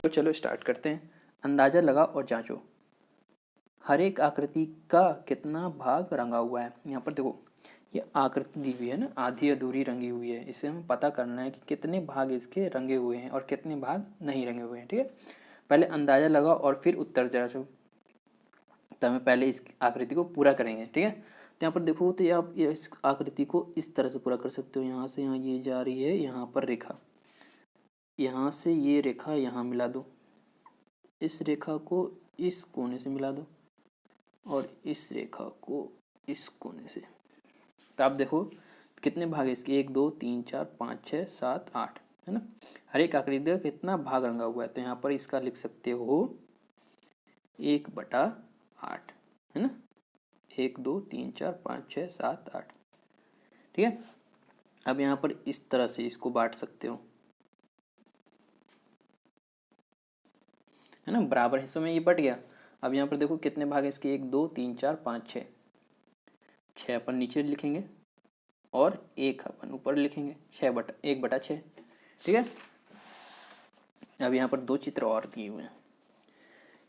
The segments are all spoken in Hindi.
तो चलो स्टार्ट करते हैं। अंदाजा लगा और जांचो, हर एक आकृति का कितना भाग रंगा हुआ है। यहाँ पर देखो ये आकृति दी हुई है ना, आधी अधूरी रंगी हुई है। इसे हम पता करना है कि कितने भाग इसके रंगे हुए हैं और कितने भाग नहीं रंगे हुए हैं। ठीक है, पहले अंदाजा लगाओ और फिर उत्तर जांचो। तो हमें पहले इस आकृति को पूरा करेंगे। ठीक है, तो यहाँ पर देखो, तो आप इस आकृति को इस तरह से पूरा कर सकते हो। यहाँ से यहाँ ये जा रही है, यहाँ पर रेखा, यहाँ से ये रेखा यहाँ मिला दो, इस रेखा को इस कोने से मिला दो और इस रेखा को इस कोने से। तो आप देखो कितने भाग है इसके, 1 2 3 4 5 6 7 8 है ना। हर एक आकृति का कितना भाग रंगा हुआ है, तो यहाँ पर इसका लिख सकते हो 1/8 है ना। 1 2 3 4 5 6 7 8। ठीक है, अब यहाँ पर इस तरह से इसको बांट सकते हो, है ना। बराबर हिस्सों में ये बट गया। अब यहाँ पर देखो कितने भाग है इसके, 1 2 3 4 5 6। 6 अपन नीचे लिखेंगे और 1 अपन ऊपर लिखेंगे, 1/6। ठीक है, अब यहाँ पर 2 चित्र और दिए हुए हैं,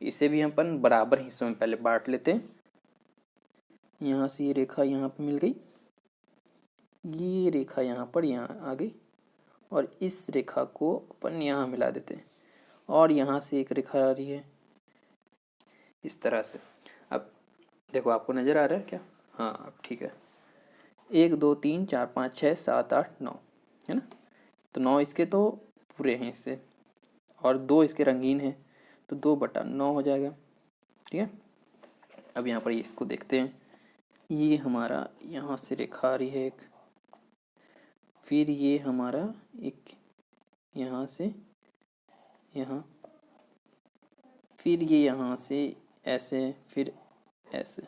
इसे भी अपन बराबर हिस्सों में पहले बांट लेते हैं। यहाँ से ये रेखा यहाँ पर मिल गई, ये रेखा यहाँ पर यहाँ आ गई और इस रेखा को अपन यहाँ मिला देते हैं और यहाँ से एक रेखा आ रही है इस तरह से। अब देखो आपको नज़र आ रहा है क्या? हाँ, अब ठीक है। 1 2 3 4 5 6 7 8 9 है ना। तो 9 इसके तो पूरे हैं इससे और 2 इसके रंगीन हैं, तो 2/9 हो जाएगा। ठीक है, अब यहाँ पर इसको देखते हैं। ये हमारा यहाँ से रेखा आ रही है एक, फिर ये हमारा एक यहाँ से यहाँ, फिर ये यहाँ से ऐसे, फिर ऐसे,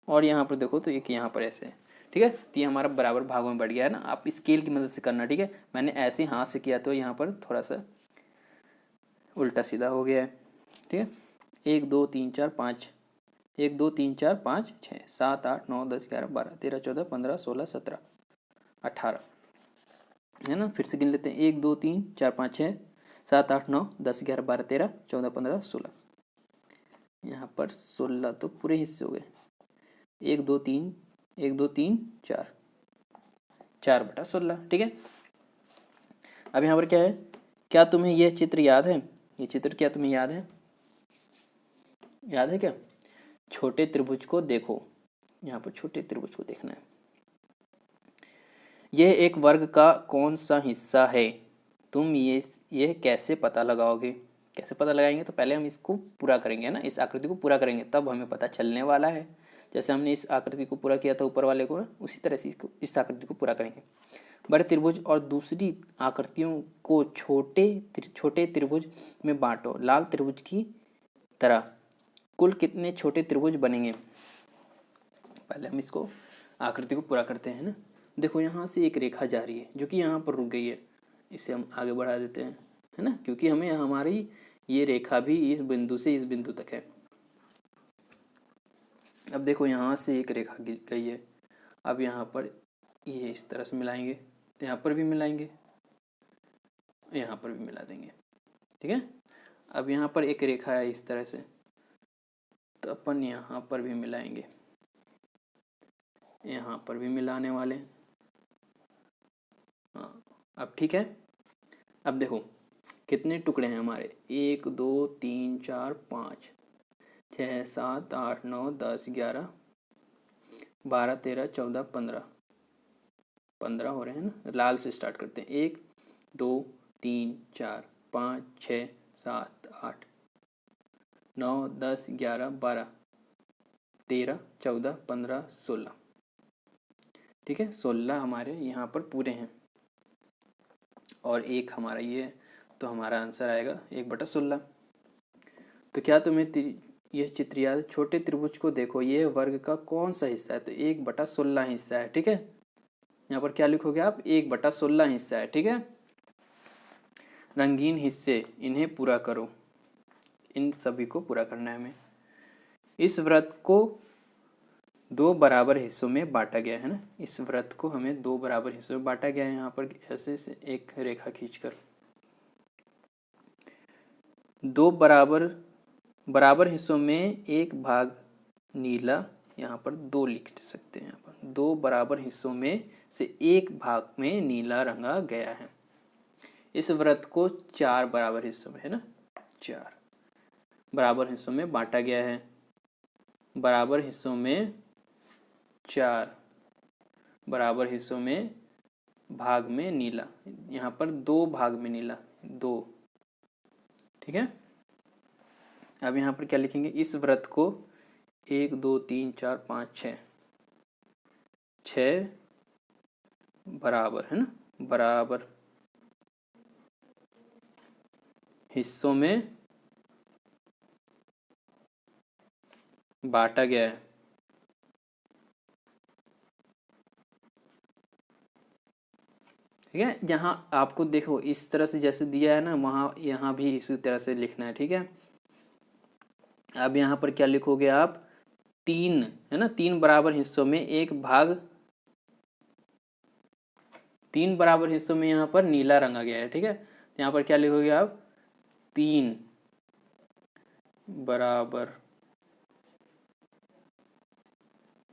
और यहाँ पर देखो तो एक यहाँ पर ऐसे। ठीक है, तो ये हमारा बराबर भागों में बढ़ गया है ना। आप स्केल की मदद से करना। ठीक है, मैंने ऐसे हाथ से किया तो यहाँ पर थोड़ा सा उल्टा सीधा हो गया है। ठीक है, 1 2 3 4 5, 1 2 3 4 5 6 7 8 9 10 11 12 13 14 15 16 17 18 है ना। फिर से गिन लेते हैं, 1 2 3 4 5 6 7 8 9 10 11 12 13 14 15 16। यहाँ पर 16 तो पूरे हिस्से हो गए। 1 2 3 1 2 3 4, 4/16। ठीक है, अब यहाँ पर क्या है, क्या तुम्हें यह चित्र याद है? ये चित्र क्या तुम्हें याद है? याद है क्या? छोटे त्रिभुज को देखो, यहाँ पर छोटे त्रिभुज को देखना है। यह एक वर्ग का कौन सा हिस्सा है? तुम ये कैसे पता लगाओगे? कैसे पता लगाएंगे? तो पहले हम इसको पूरा करेंगे ना, इस आकृति को पूरा करेंगे, तब हमें पता चलने वाला है। जैसे हमने इस आकृति को पूरा किया था ऊपर वाले को, उसी तरह से इस आकृति को पूरा करेंगे। बड़े त्रिभुज और दूसरी आकृतियों को छोटे त्रिभुज में बांटो लाल त्रिभुज की तरह। कुल कितने छोटे त्रिभुज बनेंगे? पहले हम इसको आकृति को पूरा करते हैं ना। देखो यहाँ से एक रेखा जा रही है जो कि यहाँ पर रुक गई है, इसे हम आगे बढ़ा देते हैं, है ना, क्योंकि हमें हमारी ये रेखा भी इस बिंदु से इस बिंदु तक है। अब देखो यहाँ से एक रेखा गई है, अब यहाँ पर ये इस तरह से मिलाएंगे, तो यहाँ पर भी मिलाएंगे, यहाँ पर भी मिला देंगे। ठीक है, अब यहाँ पर एक रेखा है इस तरह से, तो अपन यहाँ पर भी मिलाएंगे, यहाँ पर भी मिलाने वाले। हाँ, अब ठीक है। अब देखो कितने टुकड़े हैं हमारे, 1 2 3 4 5 6 7 8 9 10 11 12 13 14 15 हो रहे हैं ना। लाल से स्टार्ट करते हैं, 1 2 3 4 5 6 7 8 9 10 11 12 13 14 15 16। ठीक है, 16 हमारे यहाँ पर पूरे हैं और एक हमारा ये, तो हमारा आंसर आएगा 1/16। तो क्या तुम्हें यह चित्र याद? छोटे त्रिभुज को देखो, ये वर्ग का कौन सा हिस्सा है? तो 1/16 हिस्सा है। ठीक है, यहाँ पर क्या लिखोगे आप? 1/16 हिस्सा है। ठीक है, रंगीन हिस्से, इन्हें पूरा करो, इन सभी को पूरा करना है हमें। इस वृत्त को 2 बराबर हिस्सों में बांटा गया है ना। इस वृत्त को हमें 2 बराबर हिस्सों में बांटा गया है। यहाँ पर ऐसे से एक रेखा खींचकर दो बराबर हिस्सों में एक भाग नीला, यहाँ पर दो लिख सकते हैं। यहाँ पर दो बराबर हिस्सों में से एक भाग में नीला रंगा गया है। इस व्रत को चार बराबर हिस्सों में, है ना, चार बराबर हिस्सों में बांटा गया है। बराबर हिस्सों में चार बराबर हिस्सों में भाग में नीला, यहाँ पर दो भाग में नीला, दो, ठीक है। अब यहाँ पर क्या लिखेंगे, इस व्रत को 1 2 3 4 5 6 6 बराबर, है ना, बराबर हिस्सों में बांटा गया है। ठीक है, जहाँ आपको देखो इस तरह से जैसे दिया है ना, वहाँ यहाँ भी इसी तरह से लिखना है। ठीक है, अब यहाँ पर क्या लिखोगे आप, तीन, है ना, तीन बराबर हिस्सों में एक भाग, तीन बराबर हिस्सों में यहाँ पर नीला रंगा गया है। ठीक है, यहाँ पर क्या लिखोगे आप, तीन बराबर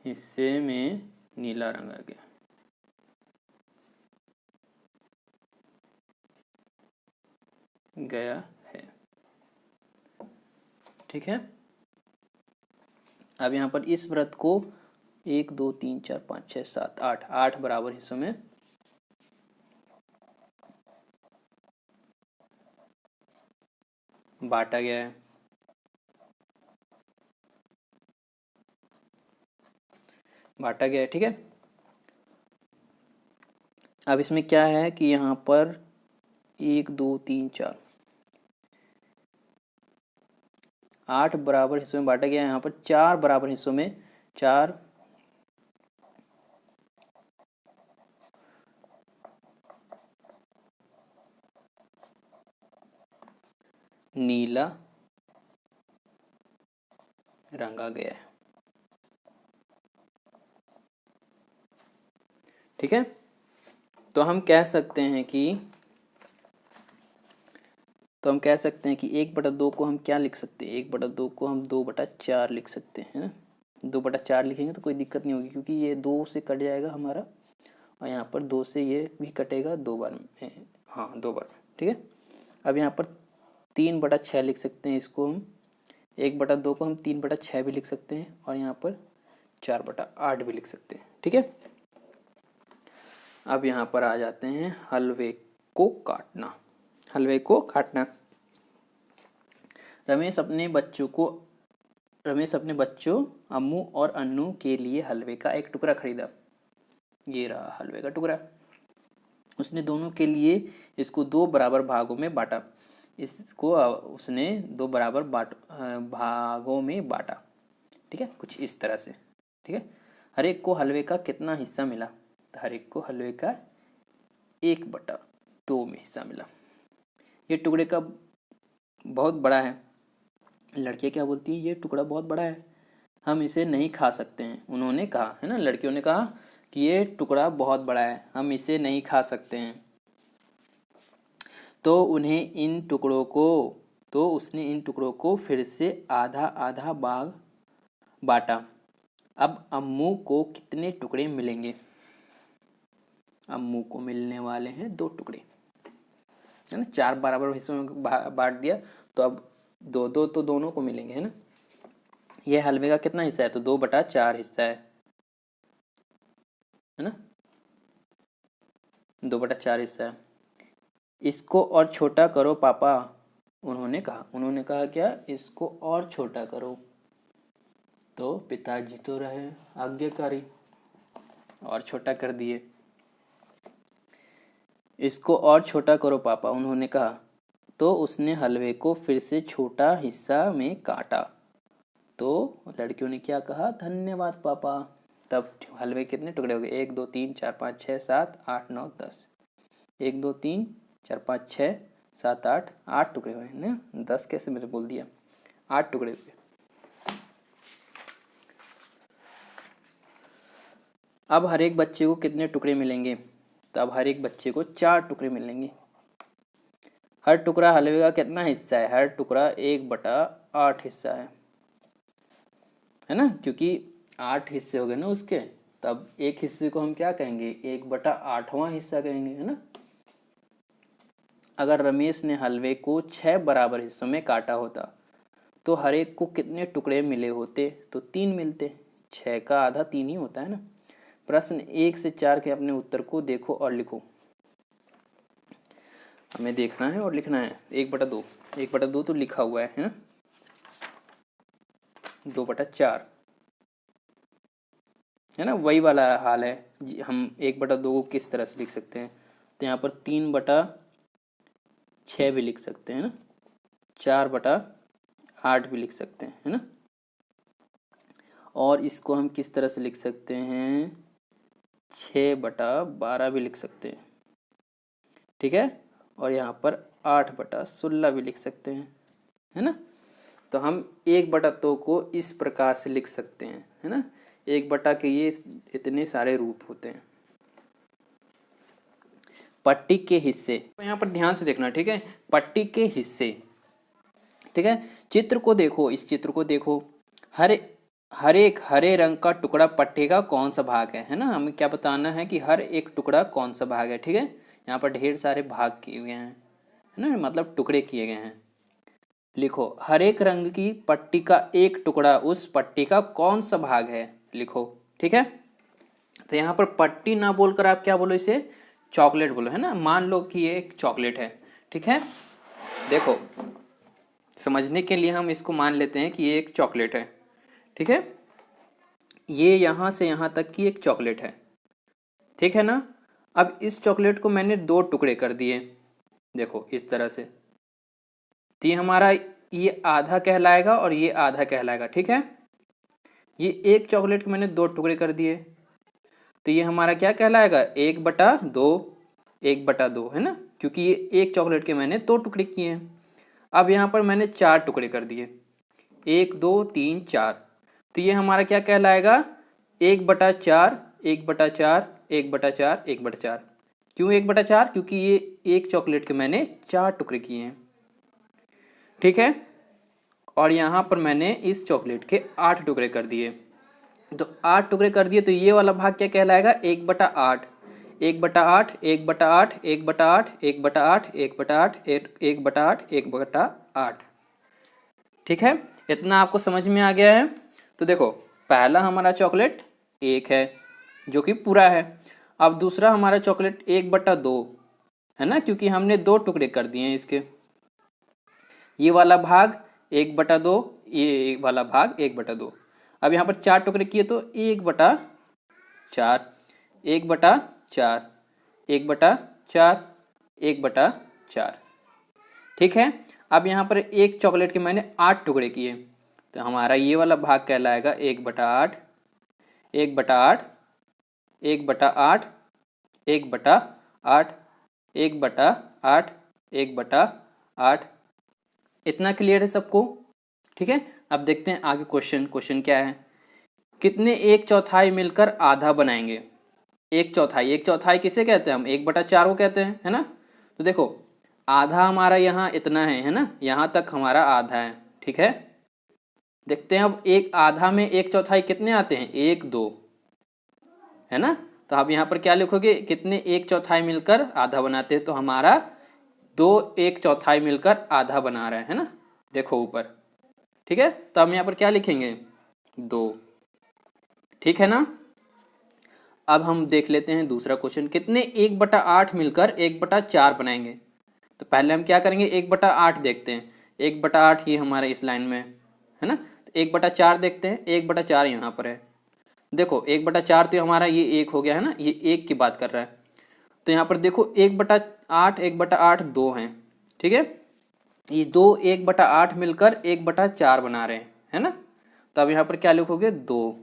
हिस्से में नीला रंगा गया है। ठीक है, अब यहाँ पर इस व्रत को 1 2 3 4 5 6 7 8 8 बराबर हिस्सों में बांटा गया है। बांटा गया है, ठीक है। अब इसमें क्या है कि यहाँ पर 1 2 3 4 8 बराबर हिस्सों में बांटा गया है। यहाँ पर चार बराबर हिस्सों में चार नीला रंगा गया है। ठीक है, तो हम कह सकते हैं कि 1/2 को हम क्या लिख सकते हैं, 1/2 को हम 2/4 लिख सकते हैं ना। 2/4 लिखेंगे तो कोई दिक्कत नहीं होगी, क्योंकि ये 2 से कट जाएगा हमारा, और यहाँ पर 2 से ये भी कटेगा 2 बार में, हाँ 2 बार में। ठीक है, अब यहाँ पर 3/6 लिख सकते हैं इसको हम, 1/2 को हम 3/6 भी लिख सकते हैं, और यहाँ पर 4/8 भी लिख सकते हैं। ठीक है, अब यहाँ पर आ जाते हैं हलवे को काटना। हलवे को काटना, रमेश अपने बच्चों अम्मू और अन्नू के लिए हलवे का एक टुकड़ा खरीदा। ये रहा हलवे का टुकड़ा। उसने दोनों के लिए इसको 2 बराबर भागों में बांटा। इसको उसने 2 बराबर भागों में बांटा। ठीक है, कुछ इस तरह से। ठीक है, हर एक को हलवे का कितना हिस्सा मिला, तो हर एक को हलवे का 1/2 में हिस्सा मिला। ये टुकड़े का बहुत बड़ा है। लड़कियाँ क्या बोलती हैं, ये टुकड़ा बहुत बड़ा है, हम इसे नहीं खा सकते हैं। उन्होंने कहा, है ना, लड़कियों ने कहा कि ये टुकड़ा बहुत बड़ा है, हम इसे नहीं खा सकते हैं। तो उसने इन टुकड़ों को फिर से आधा आधा भाग बांटा। अब अम्मू को कितने टुकड़े मिलेंगे। अम्मू को मिलने वाले हैं 2 टुकड़े, है ना। 4 बराबर हिस्सों में बांट दिया, तो अब 2 तो दोनों को मिलेंगे, है ना। ये हलवे का कितना हिस्सा है, तो 2/4 हिस्सा है ना, 2/4 हिस्सा है। इसको और छोटा करो पापा, उन्होंने कहा क्या, इसको और छोटा करो। तो पिताजी तो रहे आज्ञाकारी, और छोटा कर दिए। इसको और छोटा करो पापा, उन्होंने कहा। तो उसने हलवे को फिर से छोटा हिस्सा में काटा। तो लड़कियों ने क्या कहा, धन्यवाद पापा। तब हलवे कितने टुकड़े हो गए, 1 2 3 4 5 6 7 8 9 10। 1 2 3 4 5 6 7 8 8 टुकड़े हुए ना, 10 कैसे मैंने बोल दिया, 8 टुकड़े हुए। अब हर एक बच्चे को कितने टुकड़े मिलेंगे, तो अब हर एक बच्चे को 4 टुकड़े मिलेंगे। हर टुकड़ा हलवे का कितना हिस्सा है? हर टुकड़ा 1/8 हिस्सा है ना, क्योंकि 8 हिस्से हो गए ना उसके, तब एक हिस्से को हम क्या कहेंगे? 1/8वां हिस्सा कहेंगे, है ना। अगर रमेश ने हलवे को 6 बराबर हिस्सों में काटा होता तो हर एक को कितने टुकड़े मिले होते? तो 3 मिलते। 6 का आधा 3 ही होता है ना। प्रश्न 1 से 4 के अपने उत्तर को देखो और लिखो। हमें देखना है और लिखना है। 1/2, 1/2 तो लिखा हुआ है ना। 2/4 है ना, वही वाला हाल है। हम 1/2 को किस तरह से लिख सकते हैं? तो यहाँ पर 3/6 भी लिख सकते हैं ना, 4/8 भी लिख सकते हैं, है ना। और इसको हम किस तरह से लिख सकते हैं? 6/12 भी लिख सकते हैं, ठीक है। और यहाँ पर 8/16 भी लिख सकते हैं, है ना। तो हम 1/2 को इस प्रकार से लिख सकते हैं, है ना। 1/, के ये इतने सारे रूप होते हैं। पट्टी के हिस्से, तो यहाँ पर ध्यान से देखना, ठीक है। पट्टी के हिस्से, ठीक है। चित्र को देखो, इस चित्र को देखो। हर एक हरे रंग का टुकड़ा पट्टी का कौन सा भाग है ना। हमें क्या बताना है कि हर एक टुकड़ा कौन सा भाग है, ठीक है। यहाँ पर ढेर सारे भाग किए हुए हैं, है ना, मतलब टुकड़े किए गए हैं। लिखो, हर एक रंग की पट्टी का एक टुकड़ा उस पट्टी का कौन सा भाग है, लिखो, ठीक है। तो यहाँ पर पट्टी ना बोलकर आप क्या बोलो? इसे चॉकलेट बोलो, है ना। मान लो कि ये एक चॉकलेट है, ठीक है। देखो, समझने के लिए हम इसको मान लेते हैं कि ये एक चॉकलेट है, ठीक है। ये यहाँ से यहाँ तक की एक चॉकलेट है, ठीक है ना। अब इस चॉकलेट को मैंने 2 टुकड़े कर दिए, देखो इस तरह से। तो ये हमारा ये आधा कहलाएगा और ये आधा कहलाएगा, ठीक है। ये एक चॉकलेट के मैंने 2 टुकड़े कर दिए, तो ये हमारा क्या कहलाएगा? 1/2, 1/2, है ना, क्योंकि ये एक चॉकलेट के मैंने 2 टुकड़े किए हैं। अब यहाँ पर मैंने 4 टुकड़े कर दिए, 1 2 3 4, तो ये हमारा क्या कहलाएगा? 1/4, 1/4, 1/4, 1/4। क्यों 1/4? क्योंकि ये एक चॉकलेट के मैंने 4 टुकड़े किए हैं, ठीक है। और यहाँ पर मैंने इस चॉकलेट के 8 टुकड़े कर दिए, तो 8 टुकड़े कर दिए, तो ये वाला भाग क्या कहलाएगा? 1/8, 1/8, 1/8, 1/8, 1/8, 1/8, 1/8, 1/8, ठीक है। इतना आपको समझ में आ गया है? तो देखो, पहला हमारा चॉकलेट 1 है जो कि पूरा है। अब दूसरा हमारा चॉकलेट 1/2 है ना, क्योंकि हमने 2 टुकड़े कर दिए हैं इसके। ये वाला भाग 1/2, ये वाला भाग 1/2। अब यहाँ पर 4 टुकड़े किए तो 1/4, 1/4, 1/4, 1/4, ठीक है। अब यहाँ पर एक चॉकलेट के मैंने 8 टुकड़े किए, तो हमारा ये वाला भाग कहलाएगा 1/8, 1/8, 1/8, 1/8, 1/8, 1/8। इतना क्लियर है सबको? ठीक है। अब देखते हैं आगे क्वेश्चन क्या है। कितने 1/4 मिलकर आधा बनाएंगे? 1/4 किसे कहते हैं हम? 1/4 को कहते हैं, है ना। तो देखो, आधा हमारा यहाँ इतना है ना, यहाँ तक हमारा आधा है, ठीक है। देखते हैं अब एक आधा में 1/4 कितने आते हैं? 1 2, है ना। तो आप यहाँ पर क्या लिखोगे? कितने 1/4 मिलकर आधा बनाते हैं? तो हमारा 2 1/4 मिलकर आधा बना रहे हैं ना, देखो ऊपर, ठीक है। तो हम यहाँ पर क्या लिखेंगे? 2, ठीक है ना। अब हम देख लेते हैं दूसरा क्वेश्चन। कितने 1/8 मिलकर 1/4 बनाएंगे? तो पहले हम क्या करेंगे? 1/8 देखते हैं। 1/8 ही हमारे इस लाइन में है ना। तो 1/4 देखते हैं। 1/4 यहाँ पर है, देखो 1/4 तो हमारा ये 1 हो गया है ना, ये 1 की बात कर रहा है। तो यहाँ पर देखो 1/8, 1/8 2 हैं, ठीक है। ये 2 1/8 मिलकर 1/4 बना रहे हैं, है ना। तो अब यहाँ पर क्या लिखोगे? 2,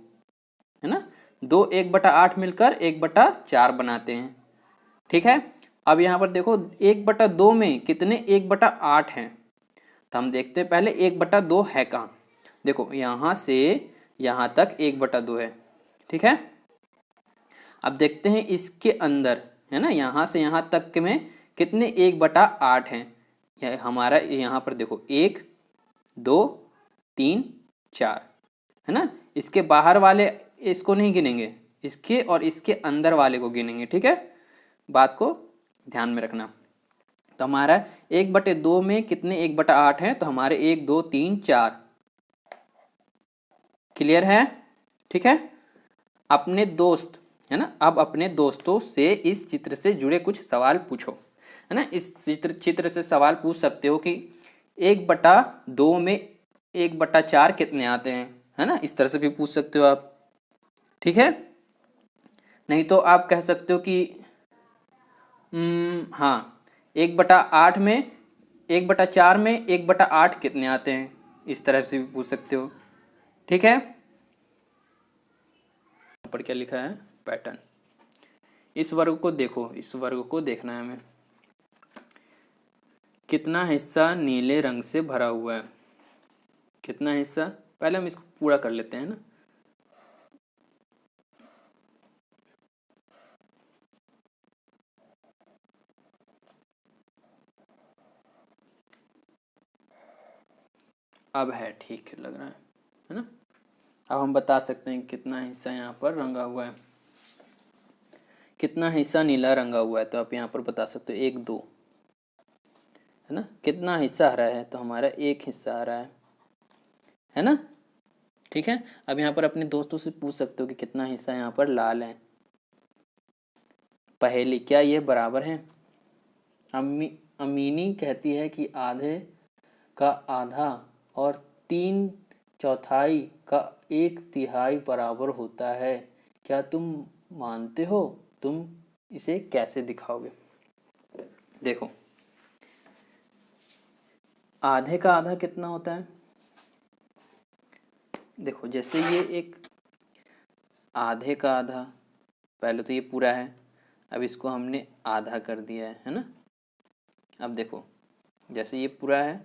है ना। 2 1/8 मिलकर 1/4 बनाते हैं, ठीक है। अब यहाँ पर देखो 1/2 में कितने 1/8 हैं? तो हम देखते हैं पहले 1/2 है कहाँ। देखो यहाँ से यहाँ तक 1/2 है, ठीक है। अब देखते हैं इसके अंदर, है ना, यहाँ से यहाँ तक में कितने 1/8 हैं। यह हमारा यहाँ पर देखो 1 2 3 4 है ना। इसके बाहर वाले इसको नहीं गिनेंगे, इसके और इसके अंदर वाले को गिनेंगे, ठीक है। बात को ध्यान में रखना। तो हमारा 1/2 में कितने 1/8 है, तो हमारे 1 2 3 4। क्लियर है, ठीक है। अपने दोस्त है ना, अब अपने दोस्तों से इस चित्र से जुड़े कुछ सवाल पूछो, है ना। इस चित्र से सवाल पूछ सकते हो कि 1/2 में 1/4 कितने आते हैं, है ना। इस तरह से भी पूछ सकते हो आप, ठीक है। नहीं तो आप कह सकते हो कि हाँ 1/8 में 1/4 में 1/8 कितने आते हैं, इस तरह से भी पूछ सकते हो, ठीक है। यहाँ पर क्या लिखा है, पैटर्न। इस वर्ग को देखो, इस वर्ग को देखना है हमें। कितना हिस्सा नीले रंग से भरा हुआ है, कितना हिस्सा, पहले हम इसको पूरा कर लेते हैं ना। अब है, ठीक लग रहा है ना। अब हम बता सकते हैं कितना हिस्सा यहाँ पर रंगा हुआ है, कितना हिस्सा नीला रंगा हुआ है। तो आप यहाँ पर बता सकते हो 1 2, है ना। कितना हिस्सा हरा है, तो हमारा 1 हिस्सा हरा है ना, ठीक है। अब यहाँ पर अपने दोस्तों से पूछ सकते हो कि कितना हिस्सा यहाँ पर लाल है। पहेली, क्या ये बराबर है। अमीनी कहती है कि आधे का आधा और 3/4 का 1/3 बराबर होता है, क्या तुम मानते हो, तुम इसे कैसे दिखाओगे। देखो आधे का आधा कितना होता है, देखो जैसे ये एक आधे का आधा, पहले तो ये पूरा है, अब इसको हमने आधा कर दिया है ना। अब देखो जैसे ये पूरा है,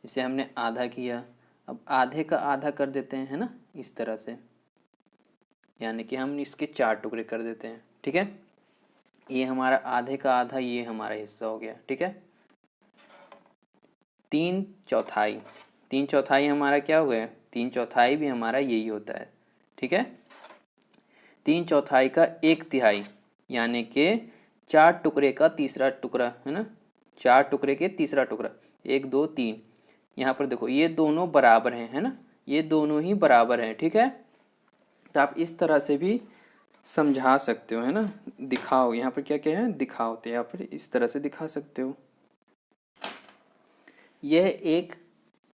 इसे हमने आधा किया, अब आधे का आधा कर देते हैं, है ना, इस तरह से, यानी कि हम इसके 4 टुकड़े कर देते हैं, ठीक है। ये हमारा आधे का आधा, ये हमारा हिस्सा हो गया, ठीक है। 3/4, 3/4 हमारा क्या हो गया, 3/4 भी हमारा यही होता है, ठीक है। 3/4 का 1/3 यानी कि 4 टुकड़े का तीसरा टुकड़ा, है ना, 4 टुकड़े के तीसरा टुकड़ा, 1 2 3। यहाँ पर देखो ये दोनों बराबर हैं, है ना, ये दोनों ही बराबर हैं, ठीक है। तो आप इस तरह से भी समझा सकते हो, है ना। दिखाओ, यहाँ पर क्या क्या है, दिखाओ, तो यहाँ पर इस तरह से दिखा सकते हो। यह एक,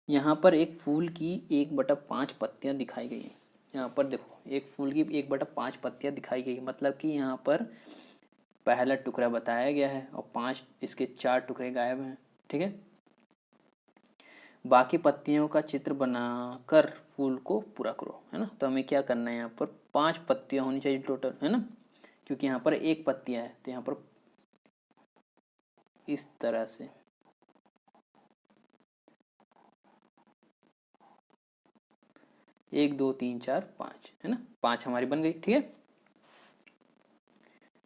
यहाँ पर एक फूल की 1/5 पत्तियाँ दिखाई गई हैं। यहाँ पर देखो एक फूल की 1/5 पत्तियाँ दिखाई गई, मतलब कि यहाँ पर पहला टुकड़ा बताया गया है और 5 इसके 4 टुकड़े गायब हैं, ठीक है। बाकी पत्तियों का चित्र बनाकर फूल को पूरा करो, है ना। तो हमें क्या करना है, यहाँ पर 5 पत्तियाँ होनी चाहिए टोटल, है ना, क्योंकि यहाँ पर 1 पत्तियाँ है, तो यहाँ पर इस तरह से 1 2 3 4 5, है ना, 5 हमारी बन गई, ठीक है।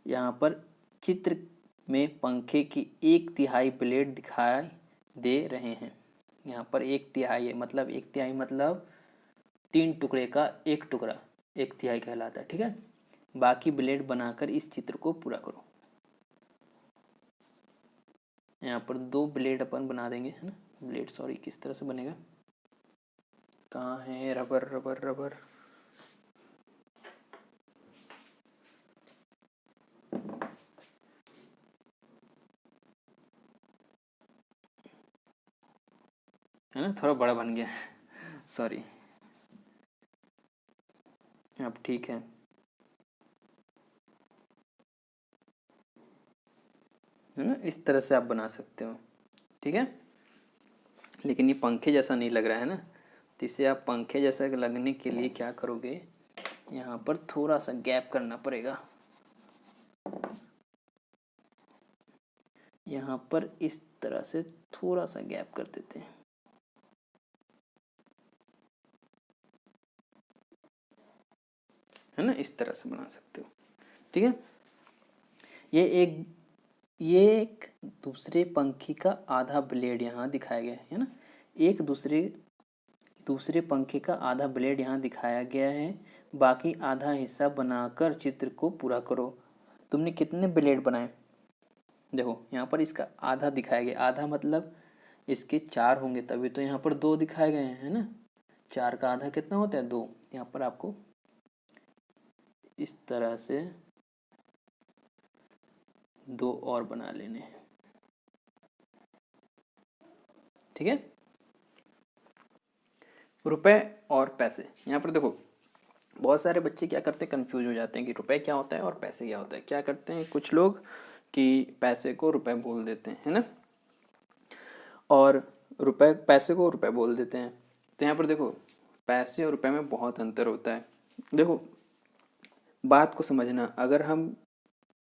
यहाँ पर चित्र में पंखे की 1/3 ब्लेड दिखाई दे रहे हैं। यहाँ पर 1/3 है, मतलब 1/3 मतलब 3 टुकड़े का 1 टुकड़ा 1/3 कहलाता है, ठीक है। बाकी ब्लेड बनाकर इस चित्र को पूरा करो। यहाँ पर 2 ब्लेड अपन बना देंगे, है ना, ब्लेड सॉरी, किस तरह से बनेगा, कहाँ है, रबर रबर रबर, है ना, थोड़ा बड़ा बन गया सॉरी। अब ठीक है ना, इस तरह से आप बना सकते हो, ठीक है। लेकिन ये पंखे जैसा नहीं लग रहा है ना, तो इसे आप पंखे जैसा लगने के लिए क्या करोगे, यहाँ पर थोड़ा सा गैप करना पड़ेगा। यहाँ पर इस तरह से थोड़ा सा गैप कर देते हैं, है ना, इस तरह से बना सकते हो, ठीक है। ये एक ये एक दूसरे पंखे का आधा ब्लेड यहाँ दिखाया गया है ना। एक दूसरे दूसरे पंखे का आधा ब्लेड यहाँ दिखाया गया है, बाकी आधा हिस्सा बनाकर चित्र को पूरा करो। तुमने कितने ब्लेड बनाए? देखो यहाँ पर इसका आधा दिखाया गया, आधा मतलब इसके 4 होंगे, तभी तो यहाँ पर 2 दिखाए गए हैं, है ना। 4 का आधा कितना होता है? 2। यहाँ पर आपको इस तरह से 2 और बना लेने हैं, ठीक है। रुपए और पैसे, यहाँ पर देखो बहुत सारे बच्चे क्या करते हैं, कंफ्यूज हो जाते हैं कि रुपए क्या होता है और पैसे क्या होता है। क्या करते हैं कुछ लोग कि पैसे को रुपए बोल देते हैं, है ना, और रुपए पैसे को रुपए बोल देते हैं। तो यहाँ पर देखो पैसे और रुपए में बहुत अंतर होता है। देखो बात को समझना, अगर हम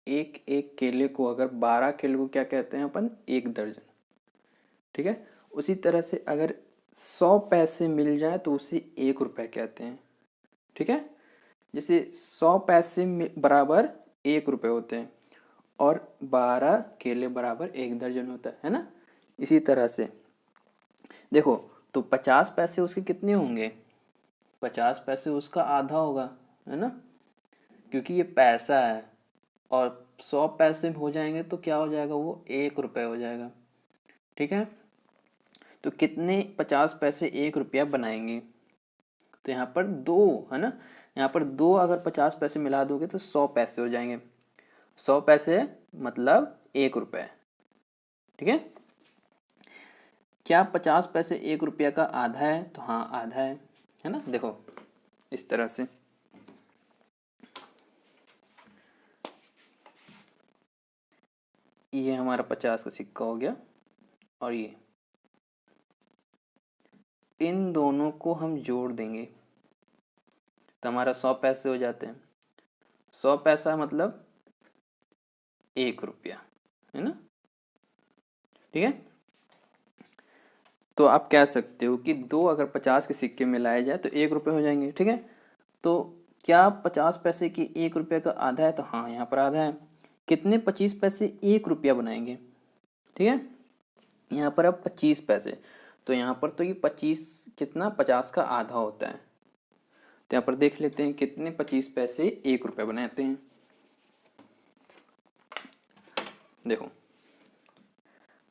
एक एक केले को, अगर 12 केले को क्या कहते हैं अपन? 1 दर्जन, ठीक है। उसी तरह से अगर 100 पैसे मिल जाए तो उसे 1 रुपए कहते हैं, ठीक है। जैसे 100 पैसे बराबर 1 रुपए होते हैं और 12 केले बराबर 1 दर्जन होता है ना। इसी तरह से देखो तो 50 पैसे उसके कितने होंगे? 50 पैसे उसका आधा होगा, है ना, क्योंकि ये पैसा है। और 100 पैसे हो जाएंगे तो क्या हो जाएगा? वो 1 रुपए हो जाएगा, ठीक है। तो कितने 50 पैसे 1 रुपया बनाएंगे? तो यहाँ पर 2, है ना, यहाँ पर 2 अगर 50 पैसे मिला दोगे तो 100 पैसे हो जाएंगे। 100 पैसे मतलब 1 रुपए, ठीक है। क्या 50 पैसे 1 रुपया का आधा है? तो हाँ आधा है ना। देखो इस तरह से ये हमारा 50 का सिक्का हो गया, और ये इन दोनों को हम जोड़ देंगे तो हमारा 100 पैसे हो जाते हैं। 100 पैसा मतलब 1 रुपया, है ना, ठीक है। तो आप कह सकते हो कि 2 अगर 50 के सिक्के मिलाए जाए तो 1 रुपये हो जाएंगे, ठीक है। तो क्या 50 पैसे की 1 रुपये का आधा है? तो हाँ यहाँ पर आधा है। कितने 25 पैसे 1 रुपया बनाएंगे? ठीक है, यहाँ पर अब 25 पैसे, तो यहाँ पर तो ये 25 कितना 50 का आधा होता है। तो यहाँ पर देख लेते हैं कितने 25 पैसे 1 रुपये बनाते हैं। देखो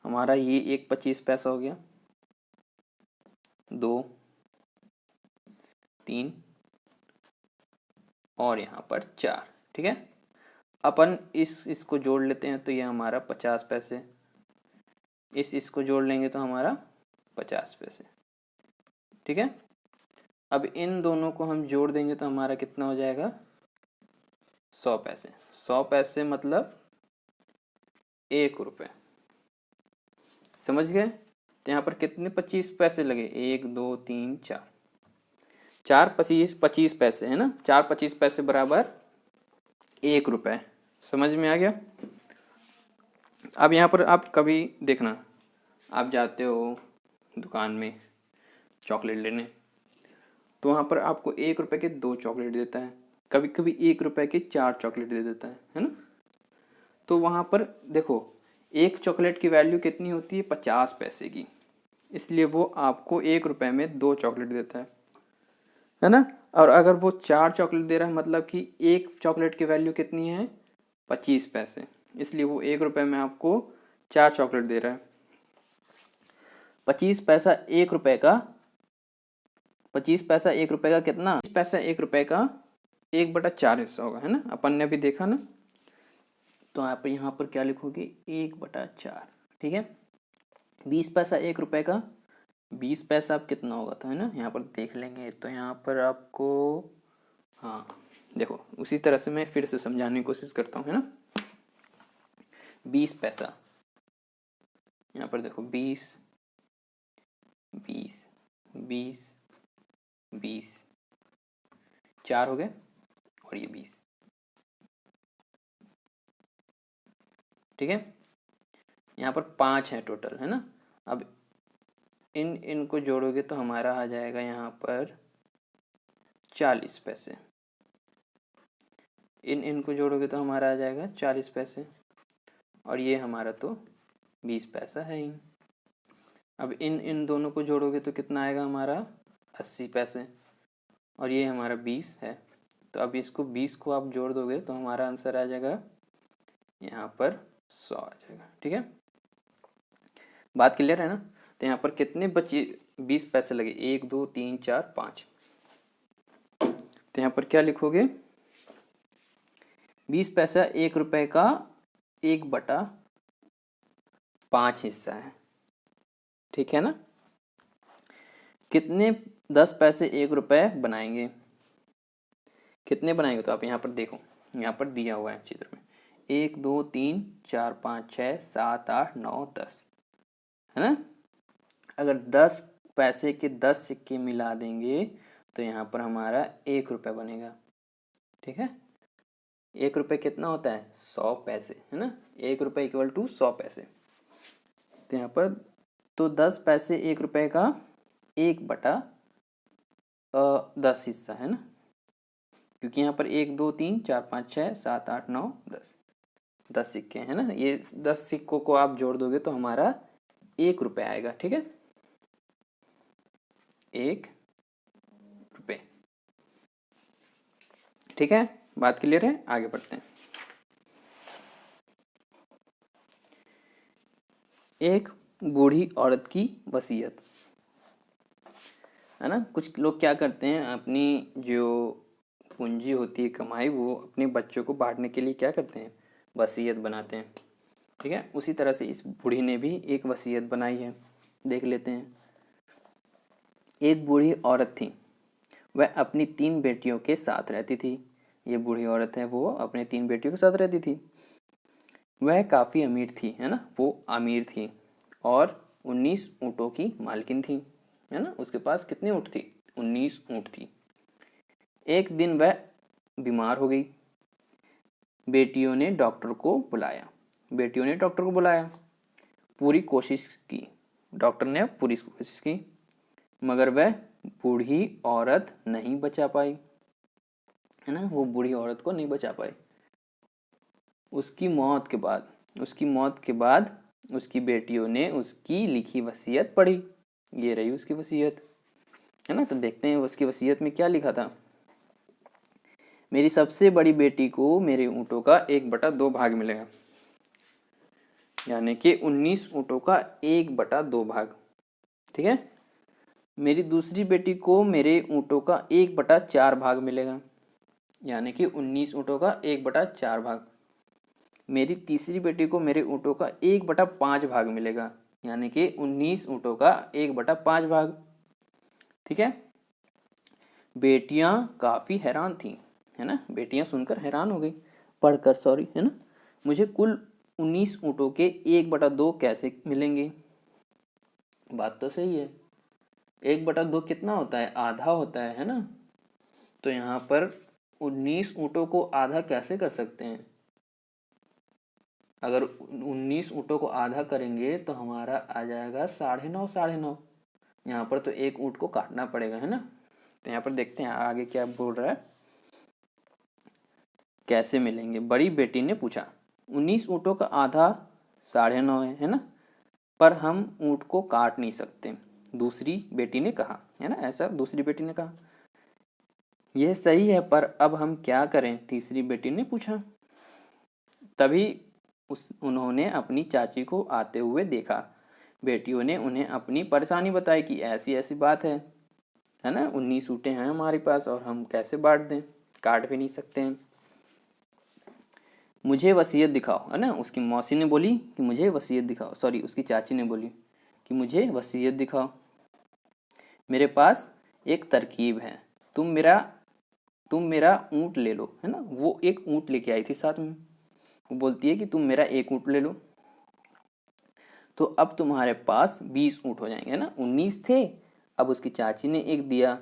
हमारा ये एक 25 पैसा हो गया, 2 3 और यहाँ पर 4, ठीक है। अपन इसको जोड़ लेते हैं तो ये हमारा 50 पैसे, इसको जोड़ लेंगे तो हमारा 50 पैसे, ठीक है। अब इन दोनों को हम जोड़ देंगे तो हमारा कितना हो जाएगा? 100 पैसे। 100 पैसे मतलब 1 रुपये, समझ गए। तो यहाँ पर कितने 25 पैसे लगे? 1 2 3 4, 4 25 पैसे, है ना। 4 25 पैसे बराबर 1 रुपये, समझ में आ गया। अब यहाँ पर आप कभी देखना, आप जाते हो दुकान में चॉकलेट लेने, तो वहाँ पर आपको 1 रुपये के 2 चॉकलेट देता है, कभी कभी 1 रुपये के 4 चॉकलेट दे देता है ना। तो वहाँ पर देखो एक चॉकलेट की वैल्यू कितनी होती है? 50 पैसे की, इसलिए वो आपको 1 रुपये में 2 चॉकलेट देता है ना। और अगर वो 4 चॉकलेट दे रहा है मतलब कि एक चॉकलेट की वैल्यू कितनी है? 25 पैसे, इसलिए वो 1 रुपये में आपको 4 चॉकलेट दे रहा है। 25 पैसा 1 रुपये का, 25 पैसा 1 रुपये का कितना? 25 पैसा 1 रुपये का 1/4 हिस्सा होगा, है ना, अपन ने भी देखा ना। तो आप यहाँ पर क्या लिखोगे? 1/4, ठीक है। 20 पैसा 1 रुपये का, 20 पैसा अब कितना होगा? तो है ना, यहाँ पर देख लेंगे तो यहाँ पर आपको, हाँ देखो उसी तरह से मैं फिर से समझाने की कोशिश करता हूँ, है ना। 20 पैसा, यहाँ पर देखो 20 20 20 20, 4 हो गए और ये 20, ठीक है। यहाँ पर 5 है टोटल, है ना। अब इनको जोड़ोगे तो हमारा आ जाएगा यहाँ पर 40 पैसे, इनको जोड़ोगे तो हमारा आ जाएगा 40 पैसे। और ये हमारा तो 20 पैसा है ही। अब इन दोनों को जोड़ोगे तो कितना आएगा हमारा 80 पैसे, और ये हमारा 20 है। तो अब इसको 20 को आप जोड़ दोगे तो हमारा आंसर आ जाएगा यहाँ पर 100 आ जाएगा। ठीक है, बात क्लियर है ना। तो यहाँ पर कितने बचे 20 पैसे लगे, 1 2 3 4 5। तो यहाँ पर क्या लिखोगे, 20 पैसा 1 रुपए का 1/5 हिस्सा है। ठीक है ना। कितने 10 पैसे 1 रुपए बनाएंगे, कितने बनाएंगे, तो आप यहाँ पर देखो, यहाँ पर दिया हुआ है चित्र में 1 2 3 4 5 6 7 8 9 10, है ना। अगर 10 पैसे के 10 सिक्के मिला देंगे तो यहाँ पर हमारा 1 रुपये बनेगा। ठीक है, 1 रुपये कितना होता है 100 पैसे, है ना। 1 रुपये इक्वल टू 100 पैसे। तो यहाँ पर तो 10 पैसे 1 रुपये का 1/10 हिस्सा है ना, क्योंकि यहाँ पर 1 2 3 4 5 6 7 8 9 10 सिक्के हैं ना। ये 10 सिक्कों को आप जोड़ दोगे तो हमारा 1 रुपये आएगा। ठीक है, 1 रुपये। ठीक है, बात क्लियर है, आगे बढ़ते हैं। एक बूढ़ी औरत की वसीयत, है ना। कुछ लोग क्या करते हैं, अपनी जो पूंजी होती है कमाई, वो अपने बच्चों को बांटने के लिए क्या करते हैं, वसीयत बनाते हैं। ठीक है, उसी तरह से इस बूढ़ी ने भी एक वसीयत बनाई है, देख लेते हैं। एक बूढ़ी औरत थी, वह अपनी 3 बेटियों के साथ रहती थी। ये बूढ़ी औरत है, वो अपने 3 बेटियों के साथ रहती थी। वह काफ़ी अमीर थी, है ना, वो अमीर थी और 19 ऊँटों की मालकिन थी, है ना। उसके पास कितनी ऊँट थी, 19 ऊँट थी। एक दिन वह बीमार हो गई। बेटियों ने डॉक्टर को बुलाया, पूरी कोशिश की, डॉक्टर ने पूरी कोशिश की, मगर वह बूढ़ी औरत नहीं बचा पाई, है ना। वो बूढ़ी औरत को नहीं बचा पाई। उसकी मौत के बाद उसकी बेटियों ने उसकी लिखी वसीयत पढ़ी। ये रही उसकी वसीयत, है ना। तो देखते हैं उसकी वसीयत में क्या लिखा था। मेरी सबसे बड़ी बेटी को मेरे ऊँटों का 1/2 भाग मिलेगा, यानी कि 19 ऊँटों का 1/2 भाग। ठीक है, मेरी दूसरी बेटी को मेरे ऊँटों का 1/4 भाग मिलेगा, यानी कि 19 ऊँटों का 1/4 भाग। मेरी तीसरी बेटी को मेरे ऊँटों का 1/5 भाग मिलेगा, यानी कि 19 ऊँटों का 1/5 भाग। ठीक है, बेटियां काफ़ी हैरान थीं, है ना। बेटियां सुनकर हैरान हो गई, पढ़कर, सॉरी, है ना। मुझे कुल 19 ऊँटों के 1/2 कैसे मिलेंगे। बात तो सही है, 1/2 कितना होता है, आधा होता है ना। तो यहाँ पर 19 ऊँटों को आधा कैसे कर सकते हैं। अगर 19 ऊँटों को आधा करेंगे तो हमारा आ जाएगा 9.5। यहाँ पर तो एक ऊँट को काटना पड़ेगा, है ना। तो यहाँ पर देखते हैं आगे क्या बोल रहा है, कैसे मिलेंगे। बड़ी बेटी ने पूछा, 19 ऊँटों का आधा 9.5 है ना, पर हम ऊँट को काट नहीं सकते। दूसरी बेटी ने कहा, है ना, ऐसा दूसरी बेटी ने कहा। यह सही है, पर अब हम क्या करें, तीसरी बेटी ने पूछा। तभी उन्होंने अपनी चाची को आते हुए देखा। बेटियों ने उन्हें अपनी परेशानी बताई कि ऐसी ऐसी बात है ना, 19 ऊँटें हैं हमारे पास और हम कैसे बांट दें, काट भी नहीं सकते हैं। मुझे वसीयत दिखाओ, है ना। उसकी मौसी ने बोली कि मुझे वसीयत दिखाओ, सॉरी, उसकी चाची ने बोली कि मुझे वसीयत दिखाओ। मेरे पास एक तरकीब है, तुम मेरा ऊँट ले लो, है ना। वो एक ऊँट लेके आई थी साथ में, वो बोलती है कि तुम मेरा एक ऊँट ले लो, तो अब तुम्हारे पास 20 ऊँट हो जाएंगे, है ना। 19 थे, अब उसकी चाची ने एक दिया,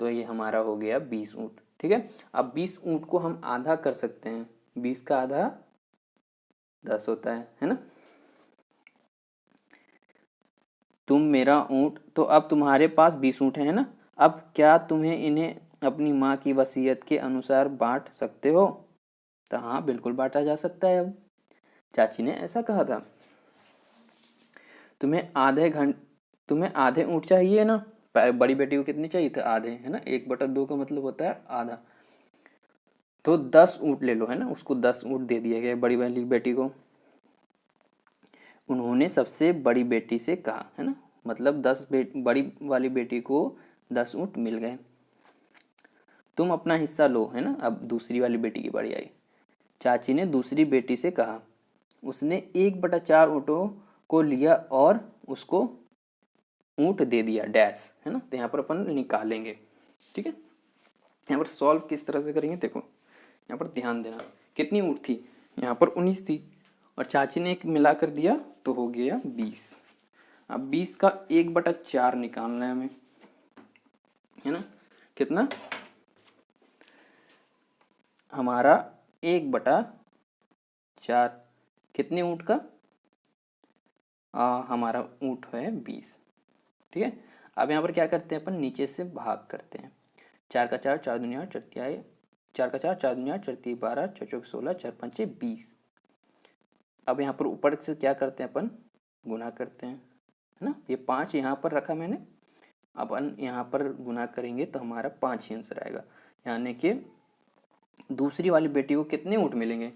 तो ये हमारा हो गया 20 ऊँट। ठीक है, अब 20 ऊँट को हम आधा कर सकते हैं, 20 का आधा 10 होता है ना। तुम मेरा ऊँट, तो अब तुम्हारे पास 20 ऊँट है ना। अब क्या तुम्हें इन्हें अपनी माँ की वसीयत के अनुसार बांट सकते हो। तो हाँ, बिल्कुल बांटा जा सकता है। अब चाची ने ऐसा कहा था। तुम्हें आधे ऊँट चाहिए ना। बड़ी बेटी को कितने चाहिए थे? आधे, है ना। 1/2 का मतलब होता है आधा। तो 10 ऊँट ले लो, है ना। उसको 10 ऊँट दे दिया गया बड़ी वाली बेटी को। उन्होंने सबसे बड़ी बेटी से कहा, है ना। मतलब बड़ी वाली बेटी को 10 ऊँट मिल गए। तुम अपना हिस्सा लो, है ना। अब दूसरी वाली बेटी की बारी आई। चाची ने दूसरी बेटी से कहा। उसने 1/4 ऊँटों को लिया और उसको ऊँट दे दिया, डैश, है ना। तो यहाँ पर अपन निकालेंगे, ठीक है। यहाँ पर सॉल्व किस तरह से करेंगे देखो। यहाँ पर ध्यान देना, कितनी ऊँट थी? यहाँ पर 19 थी, और चाची ने एक मिला कर दिया तो हो गया 20। अब 20 का 1/4 निकालना है हमें, है ना। कितना? हमारा 1/4 कितने ऊँट का? हमारा ऊँट है 20, ठीक है। अब यहाँ पर क्या करते हैं अपन, नीचे से भाग करते हैं। 4 का 4, 4 दूनी 8, 4 का 4, 4 दूनी 8, 4 12, 4 चौक 16, 4 पंचे 20। अब यहाँ पर ऊपर से क्या करते हैं अपन, गुना करते हैं, है ना। ये 5 यहाँ पर रखा मैंने, अपन यहाँ पर गुना करेंगे तो हमारा 5 ही आंसर आएगा। यानी कि दूसरी वाली बेटी को कितने ऊँट मिलेंगे?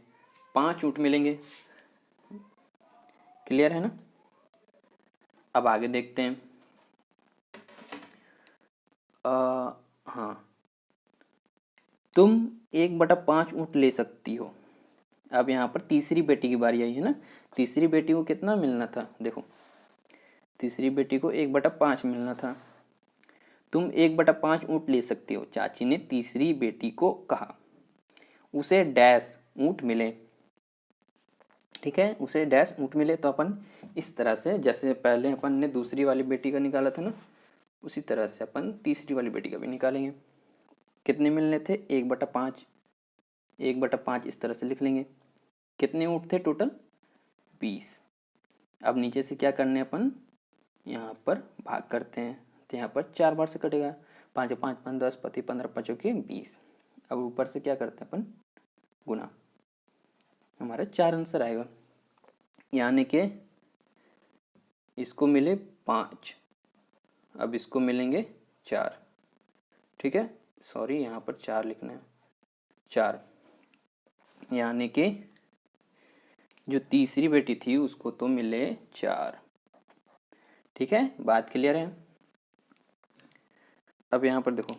5 ऊँट मिलेंगे। क्लियर है ना। अब आगे देखते हैं। हाँ, तुम 1/5 ऊँट ले सकती हो। अब यहाँ पर तीसरी बेटी की बारी आई, है ना। तीसरी बेटी को कितना मिलना था? देखो, तीसरी बेटी को 1/5 मिलना था। तुम 1/5 ऊँट ले सकती हो, चाची ने तीसरी बेटी को कहा। उसे डैश ऊँट मिले, ठीक है। उसे डैश ऊँट मिले। तो अपन इस तरह से, जैसे पहले अपन ने दूसरी वाली बेटी का निकाला था ना, उसी तरह से अपन तीसरी वाली बेटी का भी निकालेंगे। कितने मिलने थे? 1/5। 1/5 इस तरह से लिख लेंगे। कितने ऊँट थे टोटल? 20। अब नीचे से क्या करने अपन, यहाँ पर भाग करते हैं। तो यहाँ पर 4 बार से कटेगा। 5 5 5 10 पति 15 5 के 20। अब ऊपर से क्या करते हैं अपन, गुना। हमारा 4 आंसर आएगा। यानी कि इसको मिले 5, अब इसको मिलेंगे 4, ठीक है। सॉरी, यहाँ पर 4 लिखना है, 4। यानी कि जो तीसरी बेटी थी उसको तो मिले 4, ठीक है। बात क्लियर है। अब यहाँ पर देखो,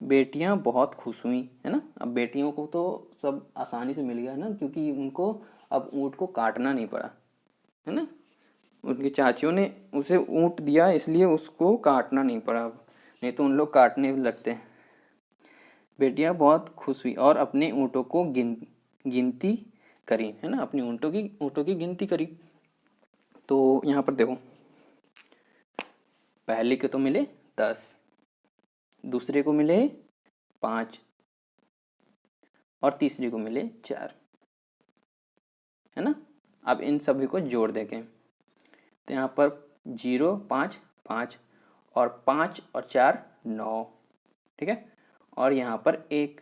बेटियां बहुत खुश हुई, है ना। अब बेटियों को तो सब आसानी से मिल गया, है ना, क्योंकि उनको अब ऊँट को काटना नहीं पड़ा, है ना। उनकी चाचियों ने उसे ऊँट दिया, इसलिए उसको काटना नहीं पड़ा अब, नहीं तो उन लोग काटने लगते हैं। बेटियां बहुत खुश हुई और अपने ऊँटों को गिनती करी, है ना। अपनी ऊँटों की गिनती करी। तो यहाँ पर देखो, पहले के तो मिले 10, दूसरे को मिले 5, और तीसरे को मिले 4, है ना। अब इन सभी को जोड़ देंगे। तो यहाँ पर 0 5 5, और 5 और 4 9, ठीक है। और यहाँ पर 1,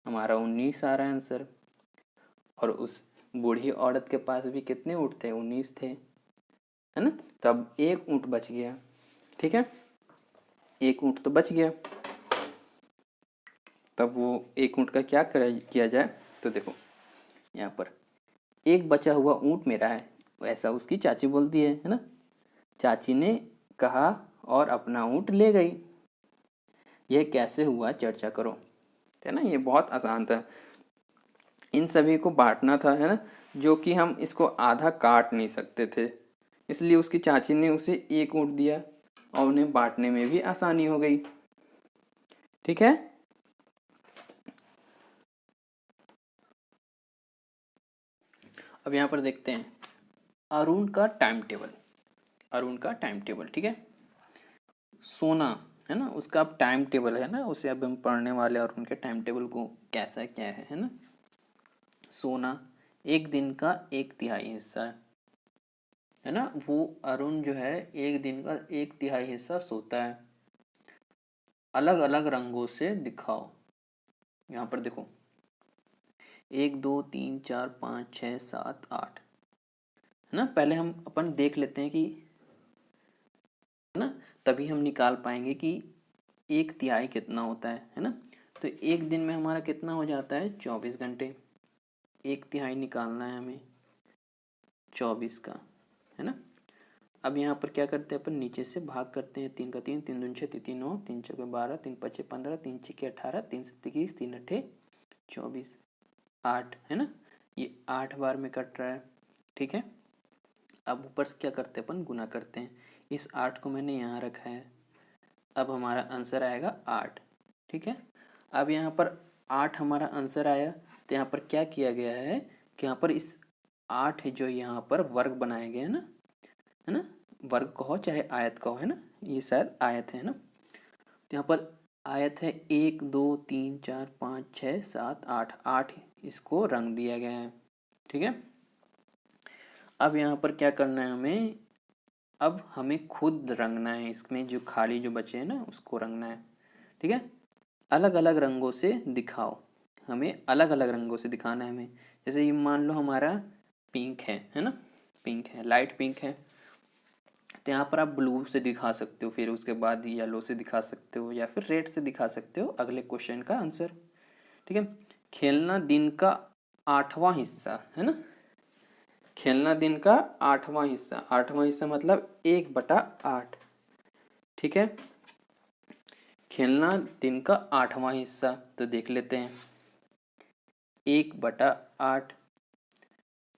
हमारा 19 आ रहा है आंसर। और उस बूढ़ी औरत के पास भी कितने ऊँट थे? 19 थे, है ना। तब 1 ऊँट बच गया, ठीक है। 1 ऊँट तो बच गया। तब वो 1 ऊँट का क्या किया जाए? तो देखो, यहाँ पर एक बचा हुआ ऊँट मेरा है, ऐसा उसकी चाची बोलती है ना। चाची ने कहा और अपना ऊँट ले गई। यह कैसे हुआ, चर्चा करो, है ना। ये बहुत आसान था। इन सभी को बांटना था, है ना, जो कि हम इसको आधा काट नहीं सकते थे, इसलिए उसकी चाची ने उसे 1 ऊँट दिया और उन्हें बांटने में भी आसानी हो गई, ठीक है। अब यहाँ पर देखते हैं अरुण का टाइम टेबल। अरुण का टाइम टेबल, ठीक है। सोना, है ना, उसका अब टाइम टेबल है ना, उसे अब हम पढ़ने वाले और उनके टाइम टेबल को कैसा क्या है ना। सोना एक दिन का 1/3 हिस्सा है ना। वो अरुण जो है एक दिन का 1/3 हिस्सा सोता है। अलग अलग रंगों से दिखाओ। यहाँ पर देखो, 1 2 3 4 5 6 7 8, है ना। पहले हम अपन देख लेते हैं कि, है ना, तभी हम निकाल पाएंगे कि 1/3 कितना होता है ना। तो एक दिन में हमारा कितना हो जाता है, 24 घंटे। 1/3 निकालना है हमें 24 का, है ना। अब यहाँ पर क्या करते हैं अपन, नीचे से भाग करते हैं। 3 का 3, 3 दूनी 6, 3 3 9, 3 चौके 12, 3 5 15, 3 6 18, 3 7 21, 3 8 24, 8, है ना। ये 8 बार में कट रहा है, ठीक है। अब ऊपर से क्या करते हैं अपन, गुना करते हैं। इस 8 को मैंने यहाँ रखा है, अब हमारा आंसर आएगा 8, ठीक है। अब यहाँ पर 8 हमारा आंसर आया, तो यहाँ पर क्या किया गया है कि यहाँ पर इस 8 जो यहाँ पर वर्ग बनाए गए हैं ना, है ना, वर्ग कहो चाहे आयत कहो, है ना, ये शायद आयत है ना। तो यहाँ पर आयत है 1 2 3 4 5 6 7 8, 8 इसको रंग दिया गया है, ठीक है। अब यहाँ पर क्या करना है हमें, अब हमें खुद रंगना है, इसमें जो खाली जो बचे हैं ना उसको रंगना है, ठीक है। अलग अलग रंगों से दिखाओ, हमें अलग अलग रंगों से दिखाना है हमें। जैसे ये मान लो हमारा पिंक है ना, पिंक है, लाइट पिंक है, तो यहाँ पर आप ब्लू से दिखा सकते हो, फिर उसके बाद येलो से दिखा सकते हो, या फिर रेड से दिखा सकते हो अगले क्वेश्चन का आंसर, ठीक है। खेलना दिन का 8वां हिस्सा, है ना, खेलना दिन का 8वां हिस्सा, 8वां हिस्सा मतलब 1/8, ठीक है। खेलना दिन का 8वां हिस्सा, तो देख लेते हैं 1/8,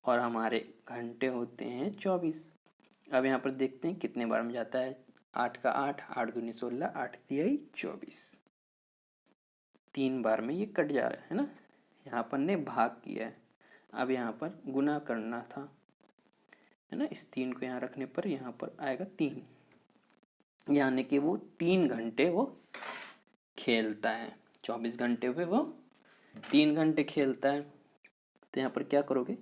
और हमारे घंटे होते हैं 24। अब यहाँ पर देखते हैं कितने बार में जाता है। 8 का 8, 8 दूनी 16, 8 तिहाई 24, 3 बार में ये कट जा रहा है ना। यहाँ पर ने भाग किया है, अब यहाँ पर गुना करना था, है ना। इस 3 को यहाँ रखने पर यहाँ पर आएगा 3, यानी कि वो 3 घंटे वो खेलता है। 24 घंटे हुए, वो 3 घंटे खेलता है। तो यहाँ पर क्या करोगे,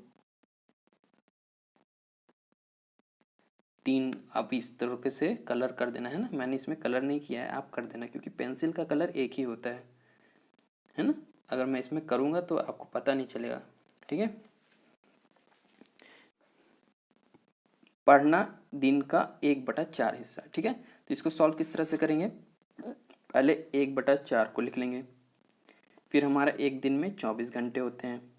3 आप इस तरीके से कलर कर देना, है ना। मैंने इसमें कलर नहीं किया है, आप कर देना, क्योंकि पेंसिल का कलर एक ही होता है ना। अगर मैं इसमें करूँगा तो आपको पता नहीं चलेगा, ठीक है। पढ़ना दिन का 1/4 हिस्सा, ठीक है। तो इसको सॉल्व किस तरह से करेंगे, पहले 1/4 को लिख लेंगे, फिर हमारा एक दिन में 24 घंटे होते हैं।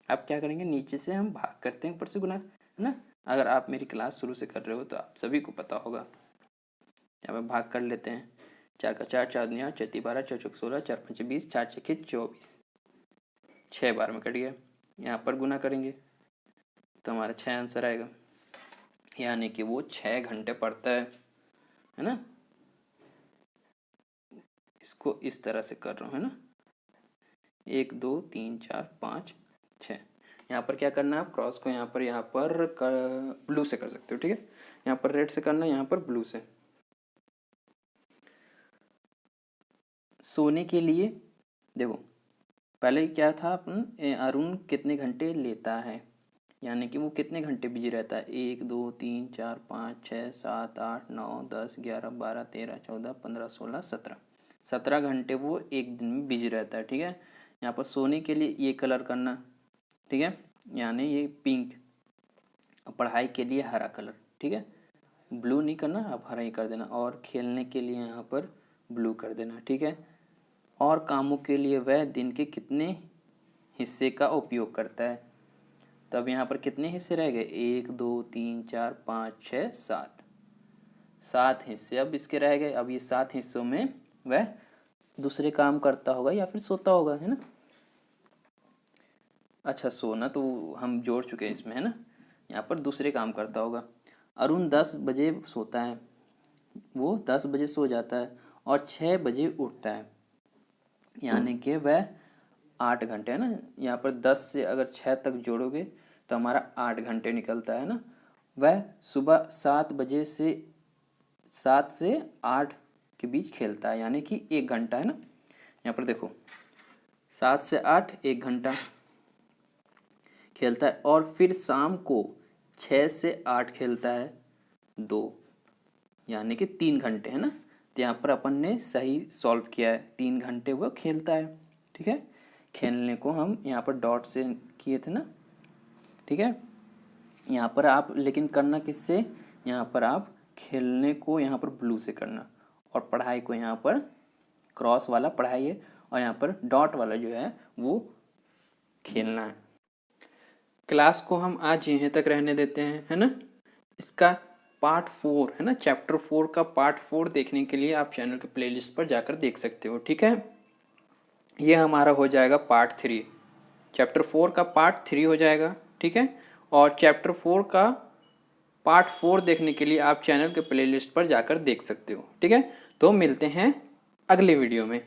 अब क्या करेंगे, नीचे से हम भाग करते हैं, ऊपर से गुना, है ना। अगर आप मेरी क्लास शुरू से कर रहे हो तो आप सभी को पता होगा। यहाँ पे भाग कर लेते हैं, 4 का 4, 4 दूनी 8, 4 तिहाई 12, 4 चौके 16, 4 पंचे 20, 4 छक्के 24, 6 बार में कट गया। यहाँ पर गुना करेंगे तो हमारा 6 आंसर आएगा, यानी कि वो 6 घंटे पढ़ता है ना। इसको इस तरह से कर रहा हूँ, है ना। 1 2 3 4 5 6, यहाँ पर क्या करना है, आप क्रॉस को यहाँ पर ब्लू से कर सकते हो, ठीक है। यहाँ पर रेड से करना है, यहाँ पर ब्लू से। सोने के लिए देखो, पहले क्या था अपन, अरुण कितने घंटे लेता है, यानी कि वो कितने घंटे बिजी रहता है। 1 2 3 4 5 6 7 8 9 10 11 12 13 14 15 16 17, 17 घंटे वो एक दिन में बिजी रहता है, ठीक है। यहाँ पर सोने के लिए ये कलर करना, ठीक है, यानी ये पिंक। पढ़ाई के लिए हरा कलर, ठीक है, ब्लू नहीं करना, आप हरा ही कर देना। और खेलने के लिए यहाँ पर ब्लू कर देना, ठीक है। और कामों के लिए वह दिन के कितने हिस्से का उपयोग करता है, तब यहाँ पर कितने हिस्से रह गए, 1 2 3 4 5 6 7, 7 हिस्से अब इसके रह गए। अब ये 7 हिस्सों में वह दूसरे काम करता होगा या फिर सोता होगा, है ना। अच्छा, सोना तो हम जोड़ चुके हैं इसमें, है ना। यहाँ पर दूसरे काम करता होगा। अरुण 10 बजे सोता है, वो 10 बजे सो जाता है और 6 बजे उठता है, यानी कि वह 8 घंटे, है ना। यहाँ पर 10 से अगर 6 तक जोड़ोगे तो हमारा 8 घंटे निकलता है ना। वह सुबह 7 से 8 के बीच खेलता है, यानी कि 1 घंटा, है ना। यहाँ पर देखो 7 से 8 1 घंटा खेलता है, और फिर शाम को 6 से 8 खेलता है 2, यानी कि 3 घंटे, है ना। तो यहाँ पर अपन ने सही सॉल्व किया है, 3 घंटे वह खेलता है, ठीक है। खेलने को हम यहाँ पर डॉट से किए थे ना, ठीक है। यहाँ पर आप लेकिन करना किससे, यहाँ पर आप खेलने को यहाँ पर ब्लू से करना, और पढ़ाई को यहाँ पर क्रॉस वाला पढ़ाई है, और यहाँ पर डॉट वाला जो है वो खेलना है। क्लास को हम आज यहीं तक रहने देते हैं, है ना। इसका पार्ट 4 है ना, चैप्टर 4 का पार्ट 4 देखने के लिए आप चैनल के प्लेलिस्ट पर जाकर देख सकते हो, ठीक है। ये हमारा हो जाएगा पार्ट 3, चैप्टर 4 का पार्ट 3 हो जाएगा, ठीक है। और चैप्टर 4 का पार्ट 4 देखने के लिए आप चैनल के प्लेलिस्ट पर जाकर देख सकते हो, ठीक है। तो मिलते हैं अगले वीडियो में।